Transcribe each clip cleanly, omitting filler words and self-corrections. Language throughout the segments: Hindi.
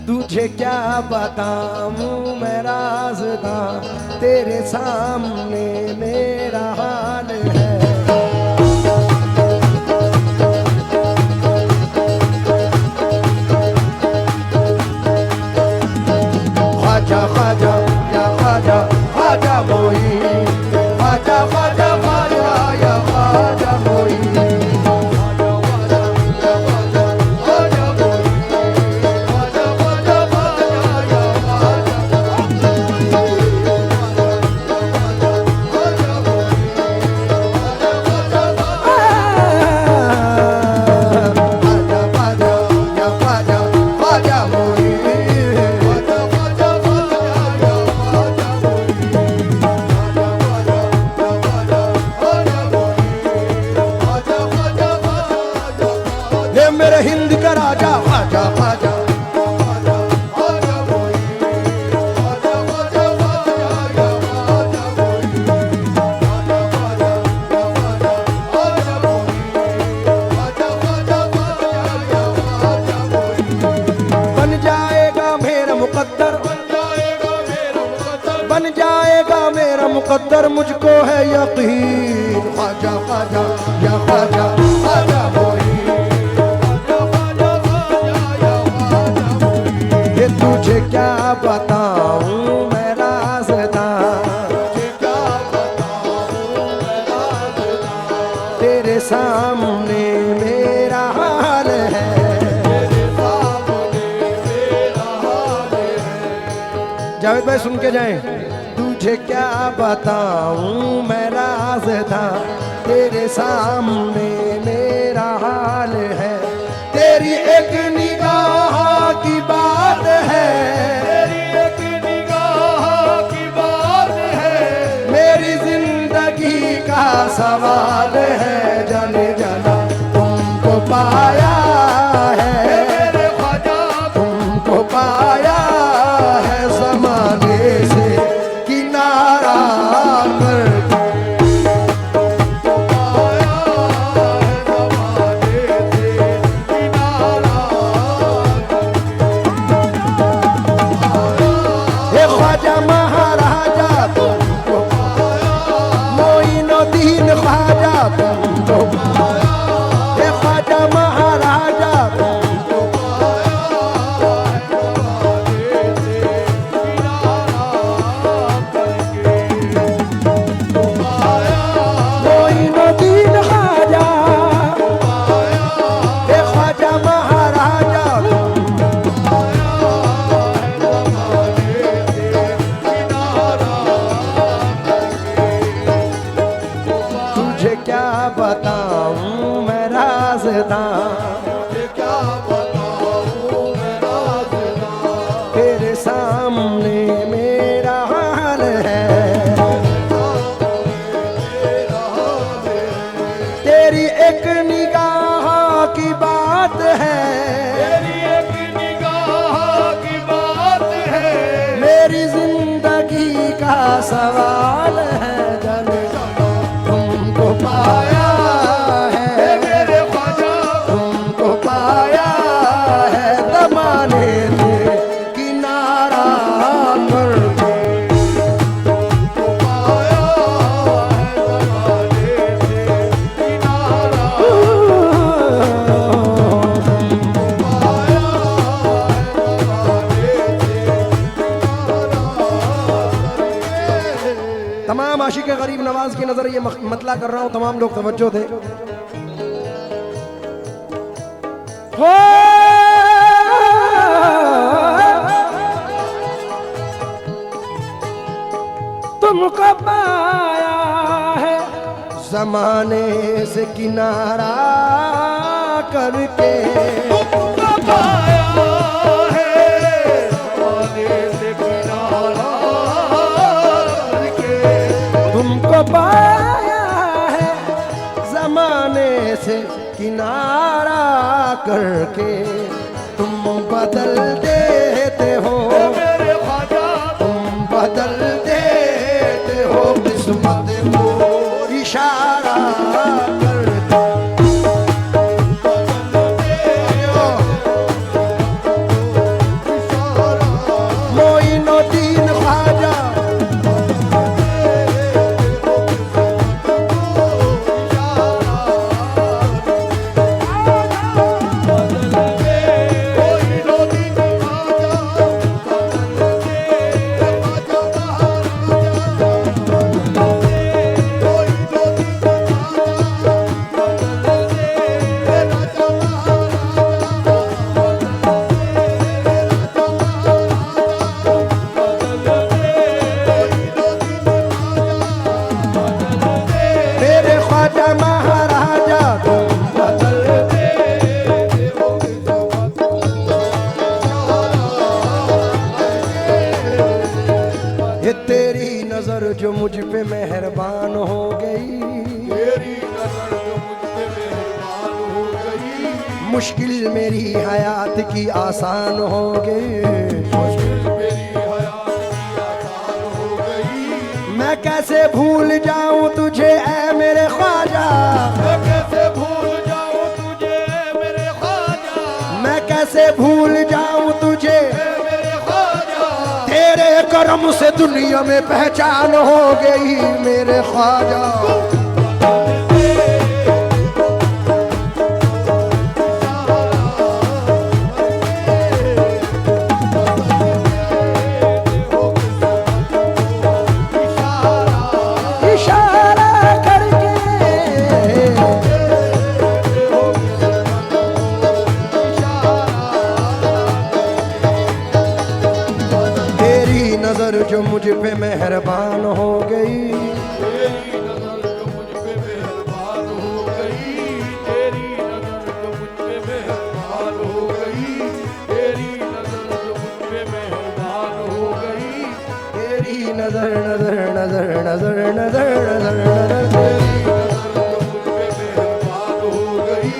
तुझे क्या बताऊं मैं राज़दा, तेरे सामने मेरा हाल है। ख्वाजा ख्वाजा या ख्वाजा ख्वाजा मोई, ख्वाजा ख्वाजा ख्वाजा या ख्वाजा मोई। मेरे हिंद का राजा ख्वाजा ख्वाजा, बन जाएगा मेरा मुकद्दर, बन जाएगा मेरा मुकद्दर, मुझको है यकीन। ख्वाजा ख्वाजा या ख्वाजा ख्वाजा मोई, तुझे क्या बताऊं मैं राज़दा, तेरे सामने मेरा हाल है। जावेद भाई सुन के जाएं। तुझे क्या बताऊं मैं राज़दा, तेरे सामने मेरा हाल है। तेरी एक निगाह की बात है, तेरी एक निगाह की बात है, मेरी जिंदगी का सवाल है। जाने जाना तुमको पाया है मेरे ख्वाजा, तुमको पाया है ज़माने से किनारा करके। ख्वाजा महाराजा तुमको, मोइनुद्दीन ख्वाजा तुमको, हे ख्वाजा महाराजा तुमको, मोइनुद्दीन ख्वाजा, हे ख्वाजा महाराजा क्या बताऊं मैं राज़दा, क्या बताऊं मैं राज़दा, तेरे सामने मेरा हाल है। तेरी एक निगाह की बात है, तेरी एक निगाह की बात है, मेरी जिंदगी का सवाल है। जाने तुमको पाया है मेरे ख्वाजा, तुमको पाया है ज़माने से किनारा करके। तुमको पाया है ज़माने से किनारा, तुमको पाया है ज़माने से किनारा। तमाम आशिक गरीब नवाज की नजर ये मतला कर रहा हूं, तमाम लोग तवज्जो दे। तुमको पाया है ज़माने से किनारा करके, तुमको पाया है ज़माने से किनारा करके, तुमको पाया है ज़माने से किनारा करके। तुम बदल देते हो मेरे ख्वाजा, तुम बदल देते हो किस्मत को इशारा करके। मुश्किल मेरी हयात की आसान हो गई, मैं कैसे भूल जाऊं तुझे ऐ मेरे ख्वाजा, मैं कैसे भूल जाऊं तुझे मेरे ख्वाजा, मैं कैसे भूल जाऊं तुझे मेरे ख्वाजा, तेरे करम से दुनिया में पहचान हो गई मेरे ख्वाजा। जो मुझ पे मेहरबान हो गई, तेरी नजर जो मुझ पे मेहरबान हो गई, तेरी नजर जो मुझ पे मेहरबान हो गई, तेरी नजर जो मुझ पे मेहरबान हो गई, तेरी नजर नजर नजर नजर नजर नजर नजर हो गई,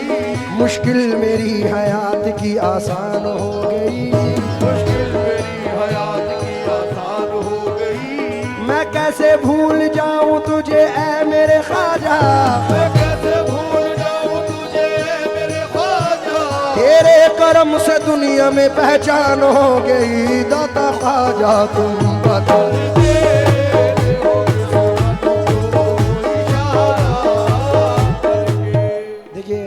मुश्किल मेरी हयात की आसान हो गई, मुश्किल मेरी हयात की आसान हो गई, मैं कैसे भूल जाऊं तुझे ऐ मेरे ख्वाजा, मैं कैसे भूल जाऊं तुझे ऐ मेरे ख्वाजा, तेरे करम से दुनिया में पहचान हो गई दाता ख्वाजा तुम बता। देखिए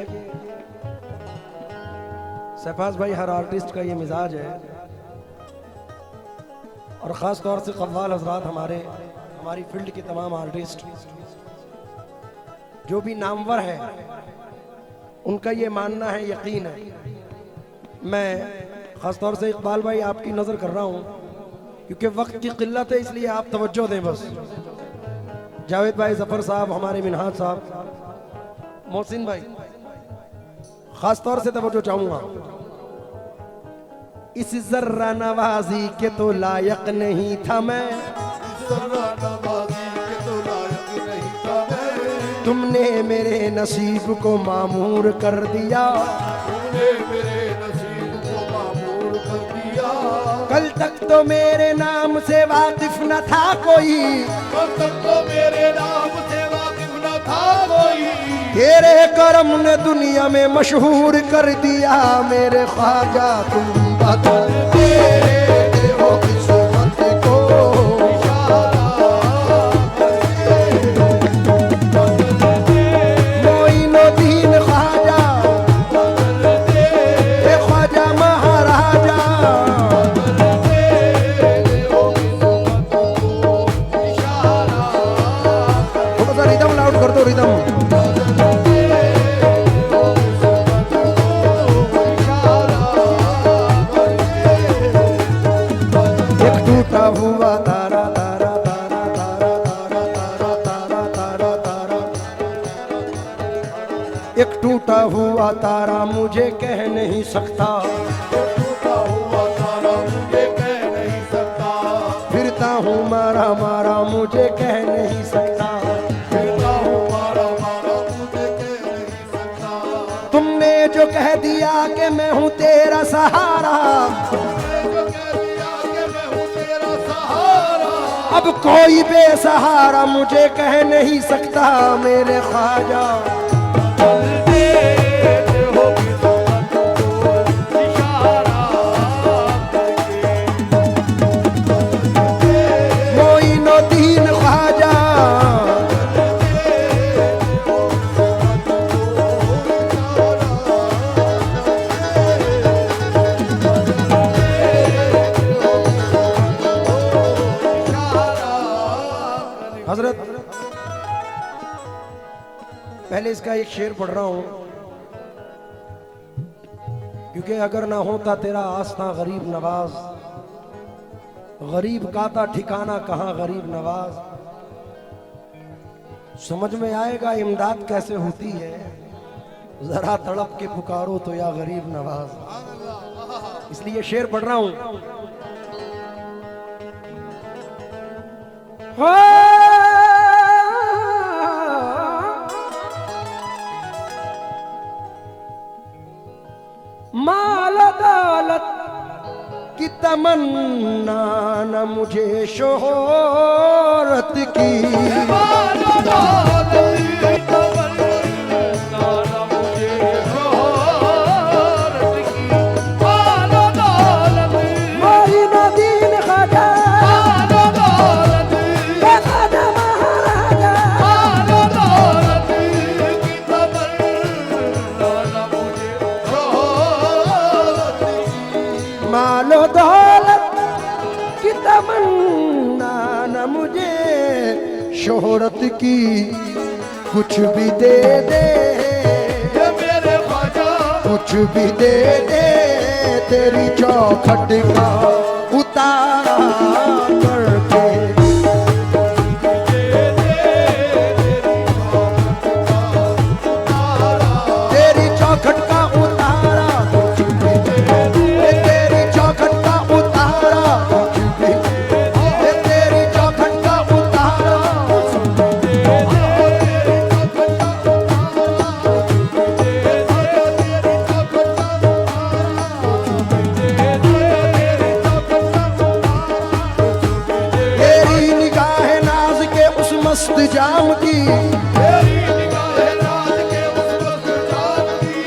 शहबाज भाई, हर आर्टिस्ट का ये मिजाज है और ख़ास तौर से कव्वाल हजरात, हमारी फील्ड के तमाम आर्टिस्ट जो भी नामवर है, उनका ये मानना है, यकीन है। मैं ख़ास तौर से इकबाल भाई आपकी नज़र कर रहा हूँ क्योंकि वक्त की किल्लत है, इसलिए आप तवज्जो दें बस। जावेद भाई, ज़फ़र साहब, हमारे मिनहाज साहब, मोहसिन भाई, ख़ास तौर से तवज्जो चाहूँगा। इस जर्रा नवाजी के तो लायक नहीं था मैं, जर्रा नवाजी के तो लायक नहीं था मैं, तुमने मेरे नसीब को मामूर कर दिया, तुमने मेरे नसीब को मामूर कर दिया, कल तक तो मेरे नाम से वाकिफ न था कोई, कल तक तो मेरे नाम से वाकिफ न था कोई, तेरे करम ने दुनिया में मशहूर कर दिया मेरे ख्वाजा तुम बता। तेरे देवों की सोहबत को मोइनुद्दीन ख्वाजा, ख्वाजा महाराजा, थोड़ा सा रिदम लाउड कर दो, रिदम। हुआ तारा तारा तारा तारा तारा तारा तारा तारा तारा, एक टूटा हुआ तारा मुझे कह नहीं सकता, टूटा हुआ तारा मुझे कह नहीं सकता, फिरता हूँ मारा मारा मुझे कह नहीं सकता, फिरता हूँ मारा मारा मुझे कह नहीं सकता, तुमने जो कह दिया कि मैं हूँ तेरा सहारा, अब कोई बेसहारा मुझे कह नहीं सकता मेरे ख्वाजा। मोइनुद्दीन ख्वाजा, हजरत पहले इसका एक शेर पढ़ रहा हूं क्योंकि अगर ना होता तेरा आस्था गरीब नवाज, गरीब का था ठिकाना कहां गरीब नवाज, समझ में आएगा इमदाद कैसे होती है, जरा तड़प के पुकारो तो या गरीब नवाज। इसलिए शेर पढ़ रहा हूं। माल दौलत की तमन्ना न मुझे शोहरत की, माल दौलत की तमन्ना न मुझे शोहरत की, माल दौलत मोरी नदीन ख़जा, माल दौलत ख़जा महाराजा, माल दौलत की तमन्ना न मुझे शोहरत की, मालो दौलत की तमन्ना न मुझे शोहरत की, कुछ भी दे दे ये मेरे ख्वाजा कुछ भी दे दे, तेरी चौखट का उतारा करके, तेरी चौखट का उतारा कुछ भी दे दे, तेरी चौखट का उतारा कुछ भी दे दे, तेरी चौखट का उतारा कुछ भी दे दे, तेरी निगाह नाज के उस मस्त जाम की, तेरी निगाह राज के उस वक्त जाम की,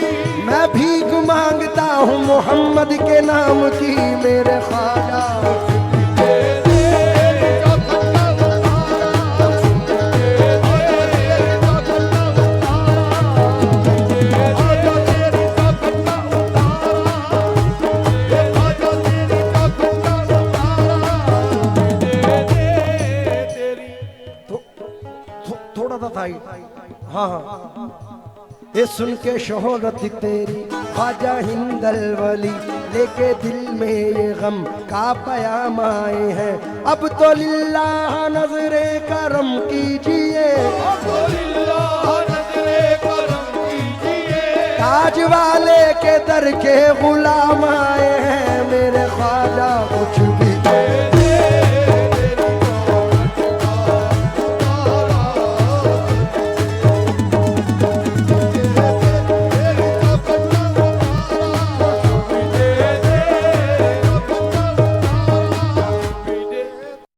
मैं भीख मांगता हूँ मोहम्मद के नाम की, मेरे ख्वाजा थोड़ा सा था हाँ हाँ, ये सुन के शोहरत तेरी ख्वाजा हिंदल वली, लेके दिल में ये गम का पयाम आए हैं, अब तो लिल्लाह नजरे करम कीजिए, ताज वाले के दर के गुलाम आए